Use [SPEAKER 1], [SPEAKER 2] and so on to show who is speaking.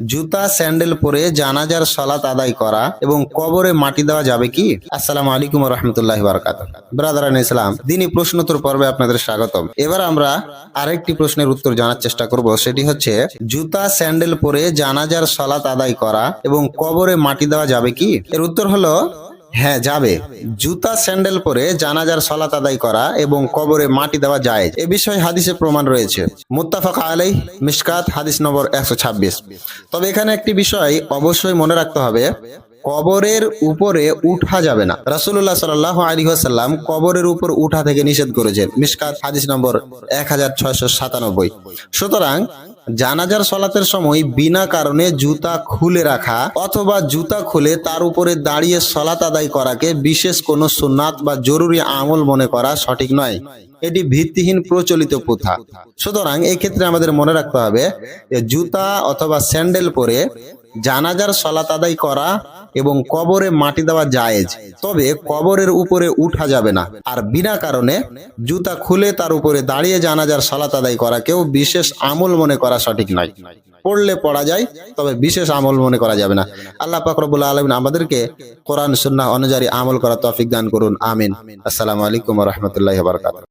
[SPEAKER 1] জুতা স্যান্ডেল পরে জানাজার সালাত আদায় করা এবং কবরে মাটি দেওয়া যাবে কি? আসসালামু আলাইকুম ওয়া রাহমাতুল্লাহি ওয়া বারাকাতুহু। ব্রাদারান ইসলাম, দিনী প্রশ্নোত্তর পর্বে আপনাদের স্বাগতম। এবার আমরা আরেকটি প্রশ্নের উত্তর জানার চেষ্টা করব, সেটি হচ্ছে জুতা স্যান্ডেল পরে জানাজার সালাত আদায় করা এবং কবরে মাটি দেওয়া যাবে কি? এর উত্তর হলো হ্যাঁ, যাবে। জুতা স্যান্ডেল পরে জানাজার সালাত আদায় করা এবং কবরে মাটি দেওয়া যায়, এ বিষয়ে হাদিসে প্রমাণ রয়েছে। মুত্তাফাক আলাইহ, মিশকাত, হাদিস নম্বর 126। তবে এখানে একটি বিষয় অবশ্যই মনে রাখতে হবে, কবরের উপরে উঠা যাবে না। রাসূলুল্লাহ সাল্লাল্লাহু আলাইহি ওয়াসাল্লাম কবরের উপর উঠা থেকে নিষেধ করেছেন। মিশকাত, হাদিস নম্বর 1697। সুতরাং জানাজার সালাতের সময় বিনা কারণে জুতা খুলে রাখা অথবা জুতা খুলে তার উপরে দাঁড়িয়ে সালাত আদায় করাকে বিশেষ কোনো সুন্নাত বা জরুরি আমল মনে করা সঠিক নয়। এটি ভিত্তিহীন প্রচলিত প্রথা। সুতরাং এই ক্ষেত্রে আমাদের মনে রাখতে হবে যে জুতা অথবা স্যান্ডেল পরে জানাজার সালাত আদায় করা এবং কবরে মাটি দেওয়া জায়েজ, তবে কবরের উপরে উঠা যাবে না। আর বিনা কারণে জুতা খুলে তার উপরে দাঁড়িয়ে জানাজার সালাত আদায় করাকেও বিশেষ আমল মনে করা সঠিক নয়। পড়লে পড়া যায়, তবে বিশেষ আমল মনে করা যাবে না। আল্লাহ পাক রব্বুল আলামিন আমাদেরকে কোরআন সুন্নাহ অনুযায়ী আমল করার তৌফিক দান করুন। আমিন। আসসালামু আলাইকুম ওয়া রাহমাতুল্লাহি ওয়া বারাকাতুহু।